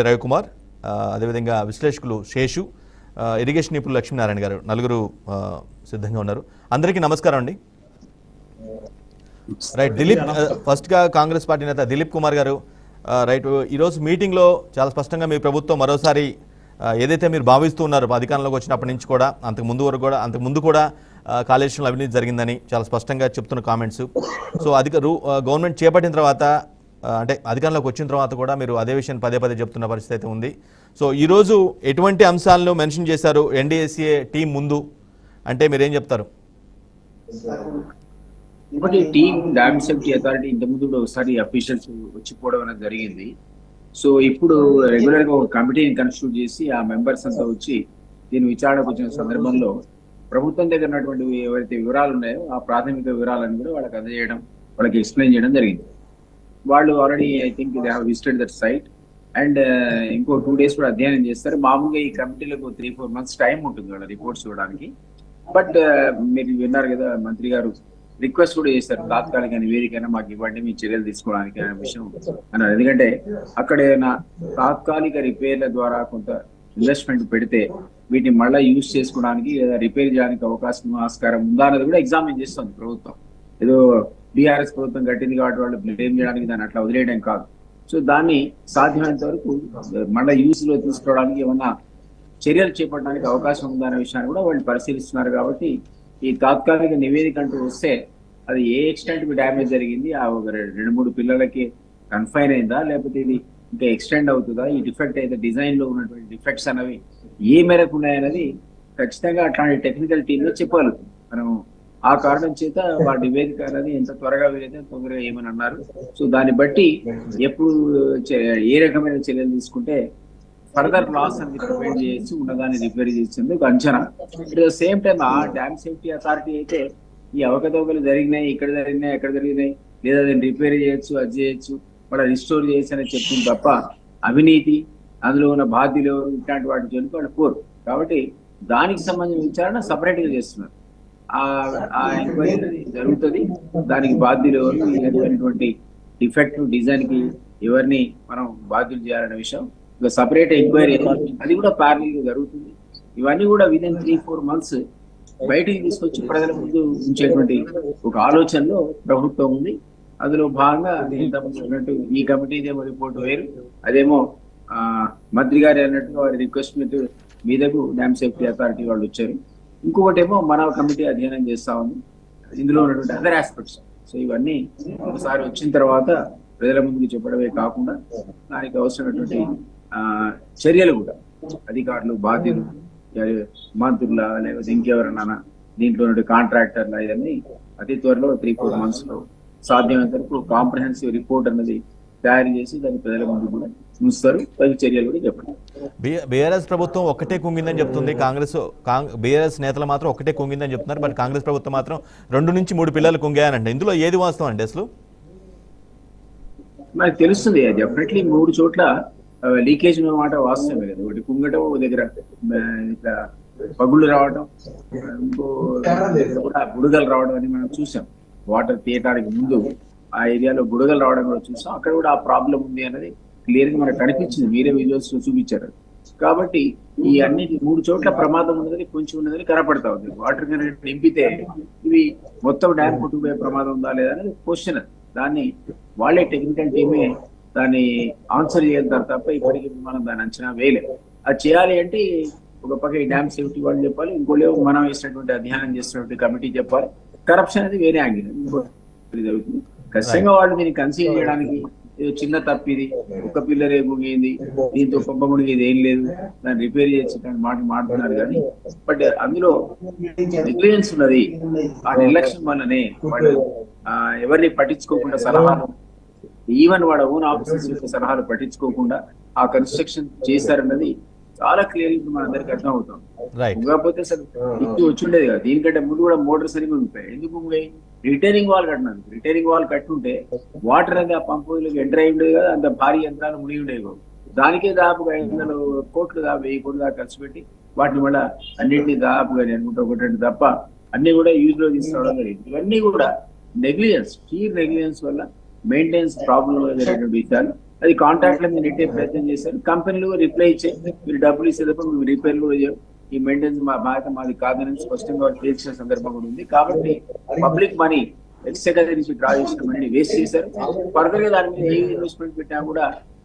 రవికుమార్, అదేవిధంగా విశ్లేషకులు శేషు, ఇరిగేషన్ నిపుణులు లక్ష్మీనారాయణ గారు, నలుగురు సిద్ధంగా ఉన్నారు. అందరికీ నమస్కారం అండి. రైట్, దిలీప్ ఫస్ట్గా కాంగ్రెస్ పార్టీ నేత దిలీప్ కుమార్ గారు, రైట్, ఈరోజు మీటింగ్లో చాలా స్పష్టంగా మీ ప్రభుత్వం మరోసారి ఏదైతే మీరు భావిస్తూ ఉన్నారో అధికారంలోకి వచ్చినప్పటి నుంచి కూడా అంతకుముందు కూడా కాళేశ్వరంలో అవినీతి జరిగిందని చాలా స్పష్టంగా చెప్తున్న కామెంట్స్. సో గవర్నమెంట్ చేపట్టిన తర్వాత అంటే అధికారంలోకి వచ్చిన తర్వాత కూడా మీరు అదే విషయాన్ని పదే పదే చెప్తున్న పరిస్థితి అయితే ఉంది. సో ఈరోజు ఎటువంటి అంశాలను మెన్షన్ చేశారు ఎన్డీఎస్ఏ టీం ముందు అంటే మీరేం చెప్తారు? ఒకటి టీమ్ డ్యామ్ సేఫ్టీ అథారిటీ ఇంతకుముందు కూడా ఒకసారి అఫీషియల్స్ వచ్చిపోవడం అనేది జరిగింది. సో ఇప్పుడు రెగ్యులర్ గా ఒక కమిటీని కన్స్టిట్యూట్ చేసి ఆ మెంబర్స్ అంతా వచ్చి దీని విచారణకు వచ్చిన సందర్భంలో ప్రభుత్వం దగ్గర ఉన్నటువంటి ఎవరైతే వివరాలు ఉన్నాయో ఆ ప్రాథమిక వివరాలను కూడా వాళ్ళకి అందజేయడం, వాళ్ళకి ఎక్స్ప్లెయిన్ చేయడం జరిగింది. వాళ్ళు already I think they have visited that site and ఇంకో 2 days కూడా అధ్యయనం చేస్తారు. మామూలుగా ఈ కమిటీలకు 3-4 months టైం ఉంటుంది వాళ్ళ రిపోర్ట్స్ ఇవ్వడానికి. బట్ మీరు విన్నారు కదా, మంత్రి గారు రిక్వెస్ట్ కూడా చేస్తారు, తాత్కాలిక నివేదికైనా మాకు ఇవ్వండి మీ చర్యలు తీసుకోవడానికి అనే విషయం అన్నారు. ఎందుకంటే అక్కడ ఏదైనా తాత్కాలిక రిపేర్ల ద్వారా కొంత ఇన్వెస్ట్మెంట్ పెడితే వీటిని మళ్ళీ యూజ్ చేసుకోవడానికి లేదా రిపేర్ చేయడానికి అవకాశం ఆస్కారం ఉందా అనేది కూడా ఎగ్జామిన్ చేస్తుంది ప్రభుత్వం. ఏదో బీఆర్ఎస్ ప్రభుత్వం కట్టింది కాబట్టి వాళ్ళు బ్లేమ్ చేయడానికి దాన్ని అట్లా వదిలేయడం కాదు. సో దాన్ని సాధ్యమైనంత వరకు మళ్ళీ యూజ్ లో తీసుకోవడానికి ఏమన్నా చర్యలు చేపట్టడానికి అవకాశం ఉందా అనే విషయాన్ని కూడా వాళ్ళు పరిశీలిస్తున్నారు. కాబట్టి ఈ తాత్కాలిక నివేదిక అంటూ వస్తే అది ఏ ఎక్స్టెంట్ కి డ్యామేజ్ జరిగింది, ఆ 2-3 పిల్లలకి కన్ఫైన్ అయిందా, లేకపోతే ఇది ఇంకా ఎక్స్టెండ్ అవుతుందా, ఈ డిఫెక్ట్ అయితే డిజైన్ లో ఉన్నటువంటి డిఫెక్ట్స్ అనేవి ఏ మేరకు ఉన్నాయనేది ఖచ్చితంగా అట్లాంటి టెక్నికల్ టీమ్ లో చెప్పగలుగుతుంది మనం. ఆ కారణం చేత వాటి నివేదిక అనేది ఎంత త్వరగా వీలైతే తొందరగా ఏమని అన్నారు. సో దాన్ని బట్టి ఎప్పుడు ఏ రకమైన చర్యలు తీసుకుంటే ఫర్దర్ లాస్ అనేది ప్రివెంట్ చేయొచ్చు, ఉన్నదాన్ని రిపేర్ చేస్తుంది ఒక అంచనా. అట్ ద సేమ్ టైం ఆ డ్యామ్ సేఫ్టీ అథారిటీ అయితే ఈ అవకతవకలు జరిగినాయి, ఇక్కడ జరిగినాయి, ఎక్కడ జరిగినాయి, లేదా దాన్ని రిపేర్ చేయొచ్చు, అది చేయొచ్చు, మళ్ళీ రిస్టోర్ చేయొచ్చు అని చెప్తుంది తప్ప అవినీతి అందులో ఉన్న బాధ్యులు ఇట్లాంటి వాటి జోలికి వాళ్ళు కోరు. కాబట్టి దానికి సంబంధించిన విచారణ సపరేట్ గా చేస్తున్నారు. ఆ ఎంక్వైరీ అనేది జరుగుతుంది. దానికి బాధ్యులు ఎవరు, డిఫెక్ట్ డిజైన్ కి ఎవరిని మనం బాధ్యులు చేయాలనే విషయం సపరేట్ ఎంక్వైరీ అది కూడా ప్యారలల్ గా జరుగుతుంది. ఇవన్నీ కూడా విదిన్ 3-4 months బయటికి తీసుకొచ్చి ప్రజల ముందు ఉంచేటువంటి ఒక ఆలోచనలో ప్రభుత్వం ఉంది. అందులో భాగంగా అన్నట్టు ఈ కమిటీదేమో రిపోర్ట్ వేరు, అదేమో మంత్రి గారు అన్నట్టుగా వారి రిక్వెస్ట్ మీదకు డ్యామ్ సేఫ్టీ అథారిటీ వాళ్ళు వచ్చారు. ఇంకొకటి ఏమో మన కమిటీ అధ్యయనం చేస్తా ఉంది ఇందులో ఉన్నటువంటి అదర్ ఆస్పెక్ట్స్. సో ఇవన్నీ ఒకసారి వచ్చిన తర్వాత ప్రజల ముందుకు చెప్పడమే కాకుండా దానికి అవసరమైనటువంటి చర్యలు కూడా అధికారులు, బాధ్యులు, మంత్రుల లేకపోతే ఇంకెవరన్నా దీంట్లో కాంట్రాక్టర్ల ఇవన్నీ అతి త్వరలో 3-4 months లో సాధ్యమైనంత వరకు కాంప్రహెన్సివ్ రిపోర్ట్ అన్నది తయారు చేసి దాన్ని ప్రజల ముందు కూడా ఉంచుతారు. తగు చర్యలు కూడా చెప్పండి. బీఆర్ఎస్ ప్రభుత్వం ఒక్కటే కుంగిందని చెప్తుంది, బీఆర్ఎస్ నేతలు మాత్రం ఒకటే కుంగిందని చెప్తున్నారు. బట్ కాంగ్రెస్ ప్రభుత్వం మాత్రం 2-3 పిల్లలు కుంగాయనంటే ఇందులో ఏది వాస్తవం అండి అసలు? మనకు తెలుస్తుంది డెఫినెట్లీ 3 చోట్ల లీకేజ్ మాట వాస్తవమే కదా. ఒకటి కుంగటం, ఒక దగ్గర ఇట్లా పగుళ్ళు రావడం, ఇంకో కూడా బుడగలు రావడం అని మనం చూసాం. వాటర్ తీయటానికి ముందు ఆ ఏరియాలో బుడగలు రావడం కూడా చూసాం. అక్కడ కూడా ఆ ప్రాబ్లం ఉంది అనేది క్లియర్ గా మనకు కనిపించింది, మీరే విజువల్స్ చూపించారు. కాబట్టి ఈ అన్నిటి 3 చోట్ల ప్రమాదం ఉన్నదని కొంచెం ఉన్నదని కనపడతా ఉంది. వాటర్ నింపితే ఇవి మొత్తం డ్యామ్ కొట్టుకుపోయే ప్రమాదం ఉందా లేదా అనేది క్వశ్చన్. దాన్ని వాళ్ళే టెక్నికల్ టీమే దాన్ని ఆన్సర్ చేస్తారు తప్ప ఇప్పటికీ మనం దాన్ని అంచనా వేయలేదు. అది చేయాలి అంటే ఒక పక్క ఈ డ్యామ్ సేఫ్టీ వాళ్ళు చెప్పాలి, ఇంకోలే మనం వేసినటువంటి అధ్యయనం చేసినటువంటి కమిటీ చెప్పాలి. కరప్షన్ అనేది వేరే యాంగిల్ జరుగుతుంది. ఖచ్చితంగా వాళ్ళు దీన్ని కన్సీవ్ చేయడానికి చిన్న తప్పిది, ఒక్క పిల్లరే ముగియింది, దీంతో కొంప మునిగేది ఏం లేదు, దాన్ని రిపేర్ చేసి మాట్లాడుతున్నారు. కానీ బట్ అందులో నెగ్లిజెన్స్ ఉన్నది. ఆ నిర్లక్ష్యం వల్లనే వాళ్ళు ఎవరిని పట్టించుకోకుండా సలహాలు, ఈవెన్ వాడు ఓన్ ఆఫీసర్స్ యొక్క సలహాలు పట్టించుకోకుండా ఆ కన్స్ట్రక్షన్ చేశారన్నది చాలా క్లియర్ ఇప్పుడు మన అందరికి అర్థం అవుతాం. కాకపోతే అసలు ఎక్కువ వచ్చి ఉండేది కదా. దీనికంటే ముందు కూడా మోటార్ సరిగ్గా ఉండిపోయాయి. ఎందుకు రిటైనింగ్ వాల్ కట్టినారు. రిటైనింగ్ వాల్ కట్టుంటే వాటర్ అనేది ఆ పంపులకు ఎంటర్ అయి ఉండేది కదా, అంత భారీ యంత్రాలు మునిగి ఉండేవి కాదు. దానికే దాదాపుగా 500 కోట్లు 1000 కోట్లు దాకా ఖర్చు పెట్టి వాటిని మళ్ళీ అన్నింటినీ దాదాపుగా అనుకుంటా ఒకటి తప్ప అన్ని కూడా యూజ్ లో తీసుకోవడం జరిగింది. ఇవన్నీ కూడా నెగ్లిజెన్స్, షీర్ నెగ్లిజెన్స్ వల్ల మెయింటెనెన్స్ ప్రాబ్లం జరిగినటువంటి విషయాలు అది కాంట్రాక్ట్ల మీద నెట్టే ప్రయత్నం చేశారు. కంపెనీలు రిప్లై ఇచ్చాయి, మీరు డబ్బులు ఇచ్చేటప్పుడు మేము రిపేర్లు కూడా చేయవు, ఈ మెయింటెనెన్స్ మా బాధ్యత మాది కాదని స్పష్టంగా తేల్చిన సందర్భం కూడా ఉంది. కాబట్టి పబ్లిక్ మనీ ఎక్స్‌సెక్రటరీ నుంచి డ్రా చేసిన మనీ వేస్ట్ చేశారు. ఫర్దర్ గా దాని మీద ఏ ఇన్వెస్ట్మెంట్ పెట్టినా కూడా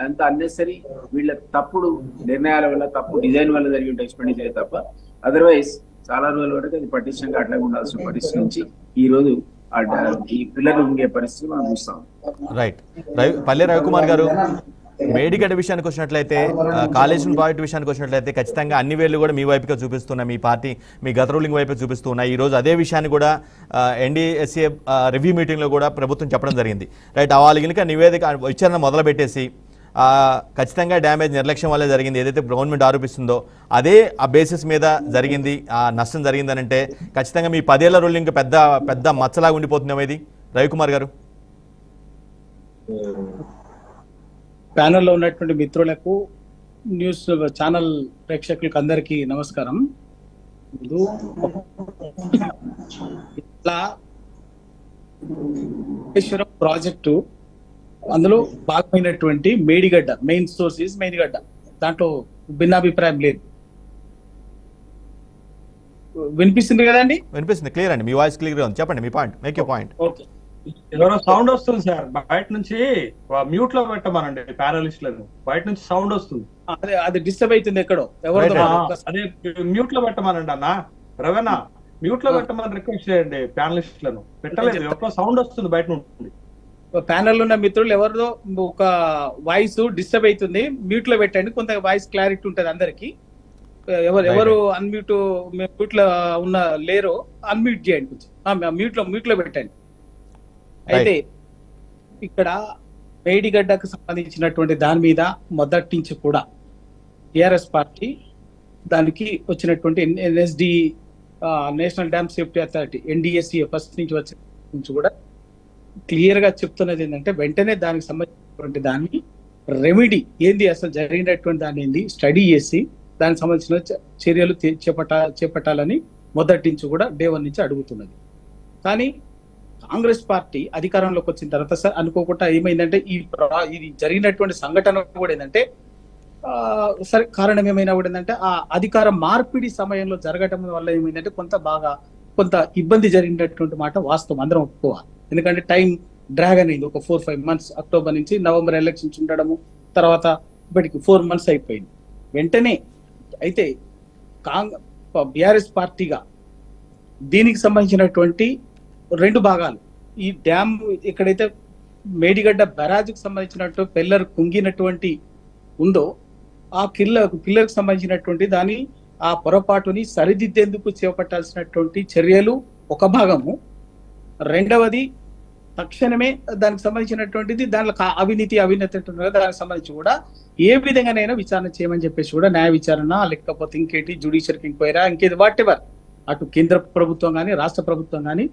అంత అన్నెసరీ వీళ్ళ తప్పుడు నిర్ణయాల వల్ల, తప్పు డిజైన్ వల్ల జరిగిన ఎక్స్పెండిచర్ తప్ప అదర్వైజ్ చాలా రోజుల వరకు అది పటిష్టంగా అట్లా ఉండాల్సిన పరిస్థితి నుంచి ఈ రోజు ఈ పిల్లలు ఉండే పరిస్థితి మనం చూస్తాం. రైట్. పల్లె రవికుమార్ గారు, మేడిగడ్డ విషయానికి వచ్చినట్లయితే, కాళేశ్వరం ప్రాజెక్టు విషయానికి వచ్చినట్లయితే ఖచ్చితంగా అన్ని వేళ్ళు కూడా మీ వైపుగా చూపిస్తున్నా, మీ పార్టీ మీ గత రూలింగ్ వైపు చూపిస్తున్నాయి. ఈరోజు అదే విషయాన్ని కూడా ఎన్డీఎస్ఏ రివ్యూ మీటింగ్లో కూడా ప్రభుత్వం చెప్పడం జరిగింది. రైట్. వాళ్ళు కనుక నివేదిక విచారణ మొదలుపెట్టేసి ఖచ్చితంగా డ్యామేజ్ నిర్లక్ష్యం వల్లే జరిగింది ఏదైతే గవర్నమెంట్ ఆరోపిస్తుందో అదే ఆ బేసిస్ మీద జరిగింది, ఆ నష్టం జరిగిందని అంటే ఖచ్చితంగా మీ 10 ఏళ్ల రూలింగ్ పెద్ద పెద్ద మచ్చలాగా ఉండిపోతుందేమో ఇది. రవికుమార్ గారు. ప్యానెల్లో ఉన్నటువంటి మిత్రులకు, న్యూస్ ఛానల్ ప్రేక్షకులకు అందరికీ నమస్కారం. ఇట్లా ప్రాజెక్టు అందులో భాగమైనటువంటి Medigadda, main source is Medigadda, దాంట్లో భిన్నాభిప్రాయం లేదు. వినిపిస్తుంది కదండి? వినిపిస్తుంది, క్లియర్ అండి, మీ వాయిస్ క్లియర్ గా ఉంది. చెప్పండి మీ point, make you point. Okay. ఎవరో సౌండ్ వస్తుంది సార్, బయట నుంచి మ్యూట్ లో పెట్టమనండి ప్యానలిస్టులను, బయట నుంచి సౌండ్ వస్తుంది. అదే అది డిస్టర్బ్ అవుతుంది ఎక్కడో, ఎవరిదో అదే మ్యూట్ లో పెట్టమనండి అన్న. రవేనా మ్యూట్ లో పెట్టమని రిక్వెస్ట్ చేయండి ప్యానలిస్టులను. పెట్టలేదు, ఎక్కడో సౌండ్ వస్తుంది బయట నుండి. ప్యానెల్ ఉన్న మిత్రులు ఎవరిదో ఒక వాయిస్ డిస్టర్బ్ అవుతుంది, మ్యూట్ లో పెట్టండి, కొంత వాయిస్ క్లారిటీ ఉంటది అందరికి. ఎవరు అన్మ్యూట్ మ్యూట్ లో ఉన్న లేరో అన్మ్యూట్ చేయండి, కొంచెం మ్యూట్ లో పెట్టండి. అయితే ఇక్కడ మేడిగడ్డకు సంబంధించినటువంటి దాని మీద మొదటి నుంచి కూడా టిఆర్ఎస్ పార్టీ దానికి వచ్చినటువంటి NSD national dam safety authority NDSC first నుంచి వచ్చే నుంచి కూడా క్లియర్ గా చెప్తున్నది ఏంటంటే వెంటనే దానికి సంబంధించినటువంటి దాన్ని రెమెడీ ఏంది, అసలు జరిగినటువంటి దాన్ని ఏంది స్టడీ చేసి దానికి సంబంధించిన చర్యలు చేపట్టాలని మొదటి నుంచి కూడా డే 1 నుంచి అడుగుతున్నది. కానీ కాంగ్రెస్ పార్టీ అధికారంలోకి వచ్చిన తర్వాత సార్ అనుకోకుండా ఏమైందంటే ఇది జరిగినటువంటి సంఘటన కూడా ఏంటంటే సరే కారణం ఏమైనా కూడా ఏంటంటే ఆ అధికార మార్పిడి సమయంలో జరగటం వల్ల ఏమైందంటే కొంత ఇబ్బంది జరిగినటువంటి మాట వాస్తవం, అందరం ఒప్పుకోవాలి. ఎందుకంటే టైం డ్రాగ్ అనేది ఒక 4-5 months, అక్టోబర్ నుంచి నవంబర్ ఎలక్షన్స్ ఉండడము, తర్వాత ఇప్పటికి 4 months అయిపోయింది. వెంటనే అయితే బీఆర్ఎస్ పార్టీగా దీనికి సంబంధించినటువంటి 2 భాగాలు, ఈ డ్యామ్ ఎక్కడైతే మేడిగడ్డ బరాజ్కు సంబంధించినట్టు పిల్లర్ కుంగినటువంటి ఉందో ఆ పిల్లర్కి సంబంధించినటువంటి దాని ఆ పొరపాటుని సరిదిద్దేందుకు చేపట్టాల్సినటువంటి చర్యలు ఒక భాగము, రెండవది తక్షణమే దానికి సంబంధించినటువంటిది దానిలో అవినీతి దానికి సంబంధించి కూడా ఏ విధంగానైనా విచారణ చేయమని చెప్పేసి కూడా న్యాయ విచారణ లేకపోతే ఇంకేంటి జ్యుడిషియల్ ఎంక్వైరీ ఇంకేది వాట్ ఎవర్ అటు కేంద్ర ప్రభుత్వం కానీ రాష్ట్ర ప్రభుత్వం కానీ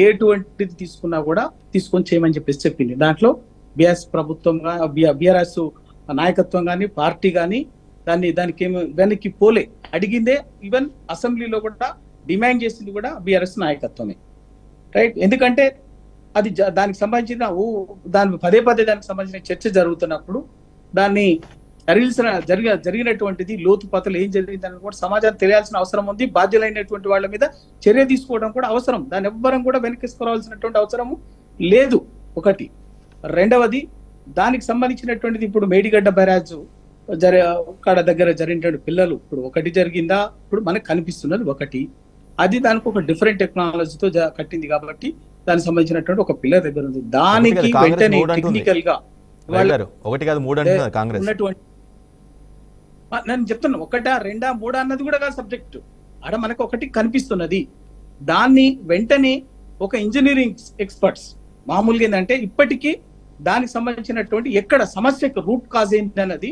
ఎటువంటిది తీసుకున్నా కూడా తీసుకొని చేయమని చెప్పేసి చెప్పింది. దాంట్లో బీఆర్ఎస్ ప్రభుత్వం బీఆర్ఎస్ నాయకత్వం కానీ పార్టీ కానీ దానికి ఏమి వెనక్కి పోలే, అడిగిందే. ఈవెన్ అసెంబ్లీలో కూడా డిమాండ్ చేసింది కూడా బీఆర్ఎస్ నాయకత్వమే. రైట్. ఎందుకంటే అది దానికి సంబంధించిన దాని పదే దానికి సంబంధించిన చర్చ జరుగుతున్నప్పుడు దాన్ని జరిగినటువంటిది లోతుపాతలు ఏం జరిగిందని కూడా సమాజానికి తెలియాల్సిన అవసరం ఉంది. బాధ్యులైనటువంటి వాళ్ళ మీద చర్య తీసుకోవడం కూడా అవసరం, దాన్ని ఎవ్వరం కూడా వెనక్కిసుకోవాల్సినటువంటి అవసరము లేదు. ఒకటి. రెండవది దానికి సంబంధించినటువంటిది ఇప్పుడు మేడిగడ్డ బ్యారేజ్ దగ్గర జరిగినటువంటి పిల్లలు ఇప్పుడు ఒకటి జరిగిందా, ఇప్పుడు మనకు కనిపిస్తున్నది ఒకటి, అది దానికి ఒక డిఫరెంట్ టెక్నాలజీతో కట్టింది కాబట్టి దానికి సంబంధించినటువంటి ఒక పిల్లర్ దగ్గర ఉంది. దానికి వెంటనే టెక్నికల్ గా ఉన్నటువంటి నేను చెప్తున్నా 1, 2, 3 అన్నది కూడా కాదు సబ్జెక్ట్, అక్కడ మనకు ఒకటి కనిపిస్తున్నది. దాన్ని వెంటనే ఒక ఇంజనీరింగ్ ఎక్స్పర్ట్స్ మామూలుగా ఏంటంటే ఇప్పటికీ దానికి సంబంధించినటువంటి ఎక్కడ సమస్యకు రూట్ కాజ్ ఏంటి అన్నది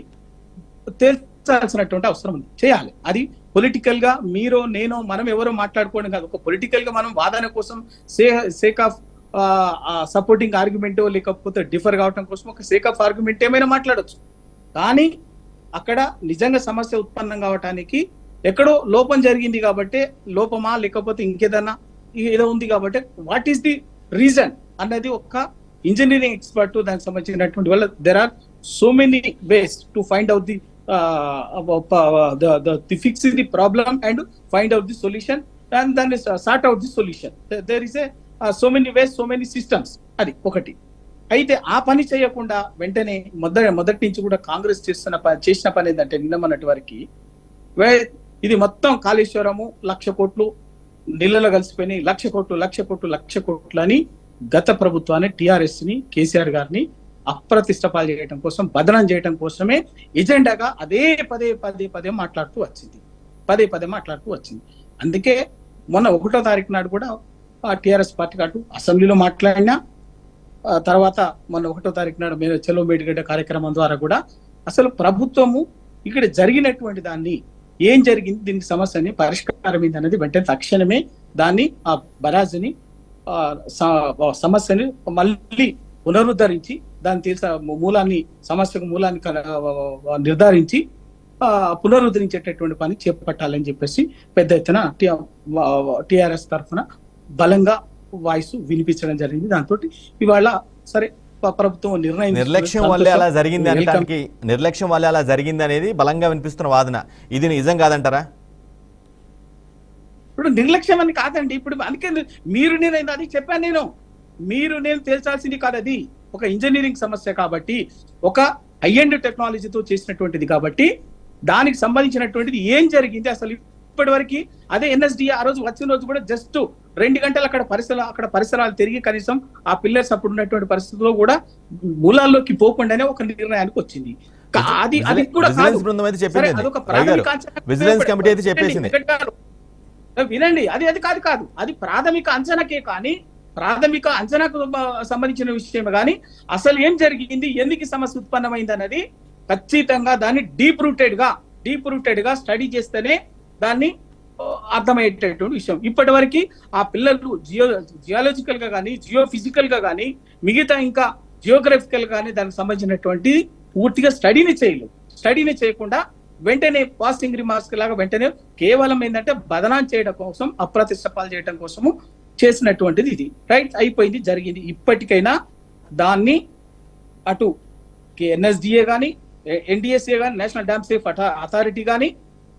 తేల్చాల్సినటువంటి అవసరం ఉంది, చేయాలి. అది పొలిటికల్ గా మీరో నేనో మనం ఎవరో మాట్లాడుకోవడం కాదు, ఒక పొలిటికల్ గా మనం వాదన కోసం సేక్ ఆఫ్ సపోర్టింగ్ ఆర్గ్యుమెంట్ లేకపోతే డిఫర్ కావడం కోసం ఒక సేక్ ఆఫ్ ఆర్గ్యుమెంట్ ఏమైనా మాట్లాడొచ్చు. కానీ అక్కడ నిజంగా సమస్య ఉత్పన్నం కావటానికి ఎక్కడో లోపం జరిగింది కాబట్టి, లోపమా లేకపోతే ఇంకేదన్నా ఏదో ఉంది కాబట్టి వాట్ ఈస్ ది రీజన్ అన్నది ఒక ఇంజనీరింగ్ ఎక్స్పర్ట్ దానికి సంబంధించినటువంటి వల్ల there are so many ways to find out the fix the problem and find out the solution, and then sort out the solution. There is so many ways, so many systems. అది ఒకటి. అయితే ఆ పని చేయకుండా వెంటనే మొదటి నుంచి కూడా కాంగ్రెస్ చేసిన పని ఏంటంటే నిన్నమన్నటి వరకు ఇది మొత్తం కాళేశ్వరము 1,00,000 కోట్లు నీళ్ళలో కలిసిపోయినాయి, 1,00,000 కోట్లు అని గత ప్రభుత్వాన్ని, టిఆర్ఎస్ ని, కేసీఆర్ గారిని అప్రతిష్ట పాలు చేయడం కోసం, బదనం చేయడం కోసమే ఎజెండాగా అదే పదే మాట్లాడుతూ వచ్చింది. అందుకే మొన్న 1వ తారీఖు నాడు కూడా టిఆర్ఎస్ పార్టీ అటు అసెంబ్లీలో మాట్లాడినా, తర్వాత మొన్న 1వ తారీఖు నాడు మేము చెలో మేడిగడ్డ కార్యక్రమం ద్వారా కూడా అసలు ప్రభుత్వము ఇక్కడ జరిగినటువంటి దాన్ని, ఏం జరిగింది, దీనికి సమస్యని పరిష్కారం ఏంది అనేది వెంటనే తక్షణమే దాన్ని ఆ బరాజ్ని సమస్యని మళ్ళీ పునరుద్ధరించి దాని సమస్యకు మూలాన్ని నిర్ధారించి పునరుద్ధరించేటటువంటి పని చేపట్టాలని చెప్పేసి పెద్ద ఎత్తున టిఆర్ఎస్ తరఫున బలంగా వాయిస్ వినిపించడం జరిగింది. దాంతో ఇవాళ సరే ప్రభుత్వం నిర్లక్ష్యం వల్లే అలా జరిగింది అనేది బలంగా వినిపిస్తున్న వాదన. ఇది నిజం కాదంటారా? ఇప్పుడు నిర్లక్ష్యం అని కాదండి. ఇప్పుడు అందుకే నేను అది చెప్పాను. నేను తేల్చాల్సింది కాదు. అది ఒక ఇంజనీరింగ్ సమస్య కాబట్టి, ఒక హై-ఎండ్ టెక్నాలజీతో చేసినటువంటిది కాబట్టి దానికి సంబంధించినటువంటిది ఏం జరిగింది అసలు ఇప్పటి వరకు. అదే ఎన్ఎస్డిఏ ఆ రోజు వచ్చిన రోజు కూడా జస్ట్ 2 గంటలు అక్కడ పరిసరాలు తిరిగి కనీసం ఆ పిల్లర్స్ అప్పుడు ఉన్నటువంటి పరిస్థితుల్లో కూడా మూలాల్లోకి పోకుండానే ఒక నిర్ణయానికి వచ్చింది. అది కూడా వినండి, అది కాదు. అది ప్రాథమిక అంచనాకే కానీ, ప్రాథమిక అంచనాకు సంబంధించిన విషయమే కానీ అసలు ఏం జరిగింది, ఎందుకు సమస్య ఉత్పన్నమైంది అన్నది ఖచ్చితంగా దాన్ని డీప్ రూటెడ్ గా స్టడీ చేస్తేనే దాన్ని అర్థమయ్యేటటువంటి విషయం. ఇప్పటి వరకు ఆ పిల్లలు జియాలజికల్ గా కానీ, జియోఫిజికల్ గా కానీ, మిగతా ఇంకా జియోగ్రఫికల్ గానీ దానికి సంబంధించినటువంటి పూర్తిగా స్టడీని చేయకుండా వెంటనే పాసింగ్ రిమార్క్స్ లాగా వెంటనే కేవలం ఏంటంటే బదనాం చేయడం కోసం, అప్రతిష్ట పాలు చేయడం కోసము చేసినటువంటిది ఇది. రైట్, అయిపోయింది, జరిగింది. ఇప్పటికైనా దాన్ని అటు ఎన్ఎస్డిఏ కానీ, ఎన్డిఎస్ఏ కానీ, నేషనల్ డ్యామ్ సేఫ్ అథారిటీ కానీ,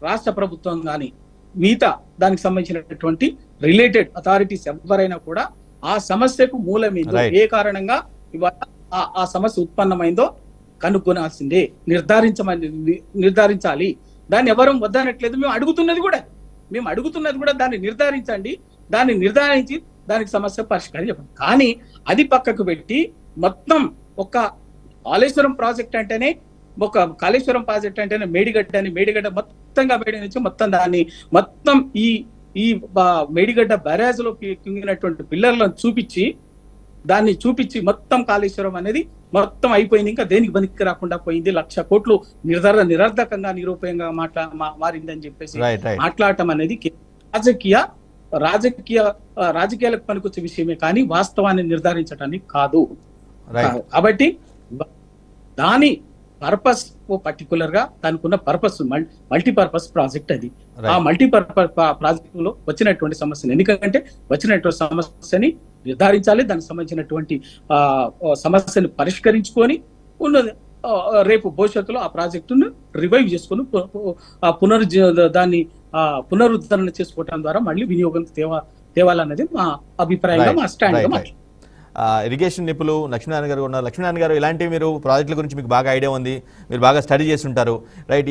రాష్ట్ర ప్రభుత్వం కానీ, మిగతా దానికి సంబంధించినటువంటి రిలేటెడ్ అథారిటీస్ ఎవరైనా కూడా ఆ సమస్యకు మూలమేందో, ఏ కారణంగా ఇవాళ ఆ సమస్య ఉత్పన్నమైందో కనుక్కోనాల్సిందే, నిర్ధారించాలి. దాన్ని ఎవరు వద్దనట్లేదు. మేము అడుగుతున్నది కూడా దాన్ని నిర్ధారించండి, దాన్ని నిర్ధారించి దానికి సమస్య పరిష్కారం చెప్పండి. కానీ అది పక్కకు పెట్టి మొత్తం ఒక కాళేశ్వరం ప్రాజెక్ట్ అంటేనే మేడిగడ్డ మొత్తంగా మేడి నుంచి మొత్తం ఈ మేడిగడ్డ బ్యారేజ్ లో కింగినటువంటి పిల్లర్లను చూపించి మొత్తం కాళేశ్వరం అనేది మొత్తం అయిపోయింది, ఇంకా దేనికి పనికి రాకుండా పోయింది, 1,00,000 కోట్లు నిరర్ధకంగా నిరూపయంగా మారిందని చెప్పేసి మాట్లాడటం అనేది రాజకీయాలకు పనికొచ్చే విషయమే కానీ వాస్తవాన్ని నిర్ధారించడానికి కాదు. కాబట్టి దాని పర్పస్ పర్టికులర్ గా దానికి ఉన్న పర్పస్ మల్టీపర్పస్ ప్రాజెక్ట్ అది. ఆ మల్టీపర్పస్ ప్రాజెక్ట్ లో వచ్చినటువంటి సమస్యను, ఎందుకంటే వచ్చినటువంటి సమస్యని నిర్ధారించాలి, దానికి సంబంధించినటువంటి సమస్యను పరిష్కరించుకొని ఉన్నది రేపు భవిష్యత్తులో ఆ ప్రాజెక్టును రివైవ్ చేసుకుని దాన్ని పునరుద్ధరణ చేసుకోవడం ద్వారా మళ్ళీ వినియోగం తేవాలన్నది మా అభిప్రాయంగా, మా స్టాండ్. ఇరిగేషన్ నిపుణులు లక్ష్మీనారాయణ గారు ఉన్నారు. లక్ష్మీనారాయణ గారు, ఇలాంటివి మీరు ప్రాజెక్టుల గురించి మీకు బాగా ఐడియా ఉంది, మీరు బాగా స్టడీ చేసి ఉంటారు, రైట్?